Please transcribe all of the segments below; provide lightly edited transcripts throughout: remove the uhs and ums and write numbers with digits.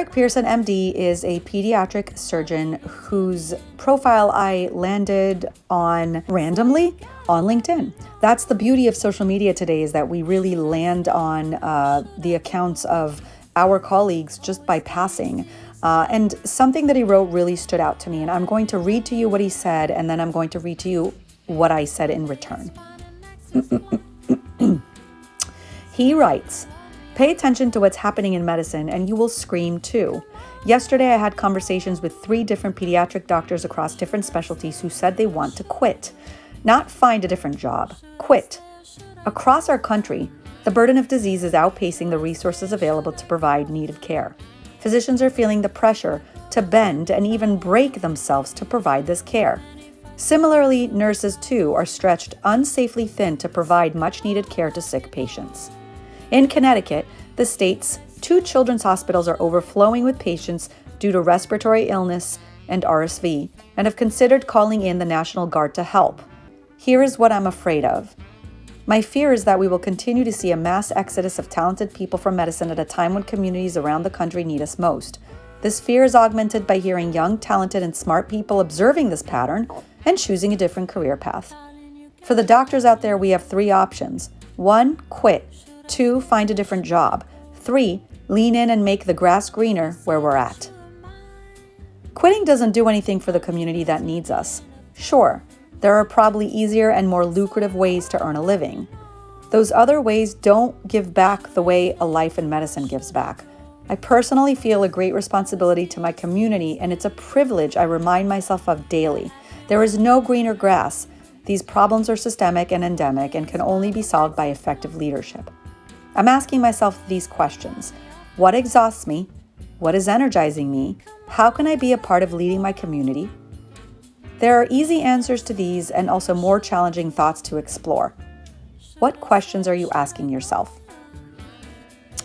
Eric Pearson, MD, is a pediatric surgeon whose profile I landed on randomly on LinkedIn. That's the beauty of social media today, is that we really land on the accounts of our colleagues just by passing. And something that he wrote really stood out to me, and I'm going to read to you what he said, and then I'm going to read to you what I said in return. He writes, "Pay attention to what's happening in medicine and you will scream too. Yesterday I had conversations with 3 different pediatric doctors across different specialties who said they want to quit. Not find a different job, quit. Across our country, the burden of disease is outpacing the resources available to provide needed care. Physicians are feeling the pressure to bend and even break themselves to provide this care. Similarly, nurses too are stretched unsafely thin to provide much needed care to sick patients. In Connecticut, the state's 2 children's hospitals are overflowing with patients due to respiratory illness and RSV and have considered calling in the National Guard to help. Here is what I'm afraid of. My fear is that we will continue to see a mass exodus of talented people from medicine at a time when communities around the country need us most. This fear is augmented by hearing young, talented, and smart people observing this pattern and choosing a different career path. For the doctors out there, we have 3 options. 1, quit. 2, find a different job. 3, lean in and make the grass greener where we're at." Quitting doesn't do anything for the community that needs us. Sure, there are probably easier and more lucrative ways to earn a living. Those other ways don't give back the way a life in medicine gives back. I personally feel a great responsibility to my community, and it's a privilege I remind myself of daily. There is no greener grass. These problems are systemic and endemic and can only be solved by effective leadership. I'm asking myself these questions. What exhausts me? What is energizing me? How can I be a part of leading my community? There are easy answers to these and also more challenging thoughts to explore. What questions are you asking yourself?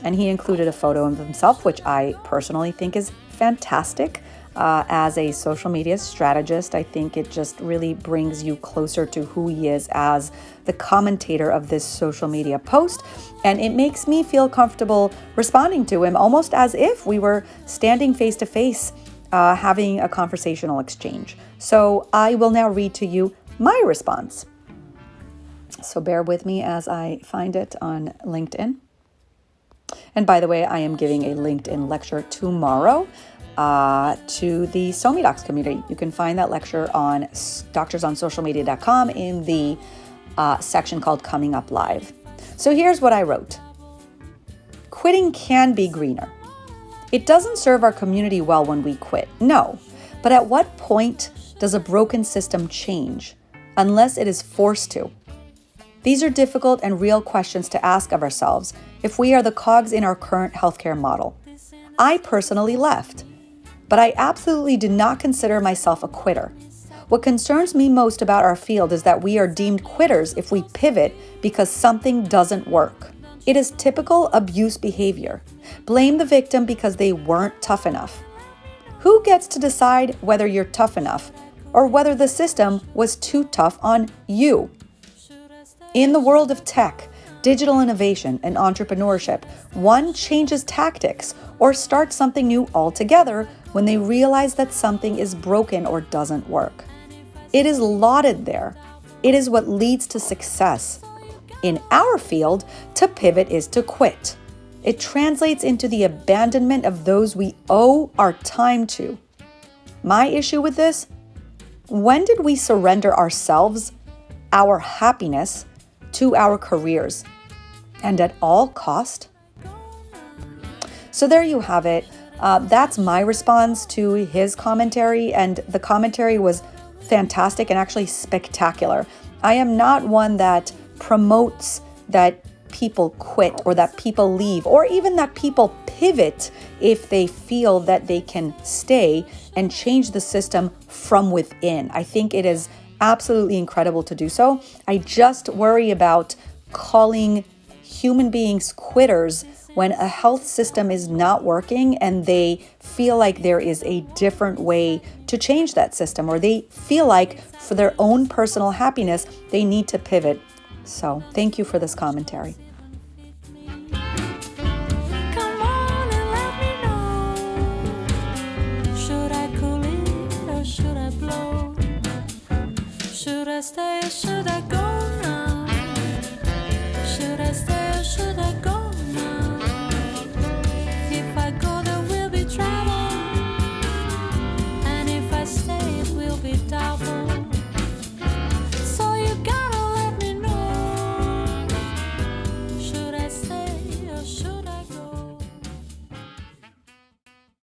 And he included a photo of himself, which I personally think is fantastic. As a social media strategist, I think it just really brings you closer to who he is as the commentator of this social media post. And it makes me feel comfortable responding to him almost as if we were standing face to face, having a conversational exchange. So I will now read to you my response. So bear with me as I find it on LinkedIn. And by the way, I am giving a LinkedIn lecture tomorrow to the SoMeDocs community. You can find that lecture on doctorsonsocialmedia.com in the section called Coming Up Live. So here's what I wrote. Quitting can be greener. It doesn't serve our community well when we quit, no. But at what point does a broken system change, unless it is forced to? These are difficult and real questions to ask of ourselves if we are the cogs in our current healthcare model. I personally left, but I absolutely do not consider myself a quitter. What concerns me most about our field is that we are deemed quitters if we pivot because something doesn't work. It is typical abuse behavior. Blame the victim because they weren't tough enough. Who gets to decide whether you're tough enough or whether the system was too tough on you? In the world of tech, digital innovation, and entrepreneurship, one changes tactics or starts something new altogether when they realize that something is broken or doesn't work. It is lauded there. It is what leads to success. In our field, to pivot is to quit. It translates into the abandonment of those we owe our time to. My issue with this? When did we surrender ourselves, our happiness, to our careers? And at all cost? So there you have it. That's my response to his commentary, and the commentary was fantastic and actually spectacular. I am not one that promotes that people quit or that people leave or even that people pivot if they feel that they can stay and change the system from within. I think it is absolutely incredible to do so. I just worry about calling human beings quitters when a health system is not working and they feel like there is a different way to change that system, or they feel like for their own personal happiness, they need to pivot. So thank you for this commentary. Come on and let me know. guess they should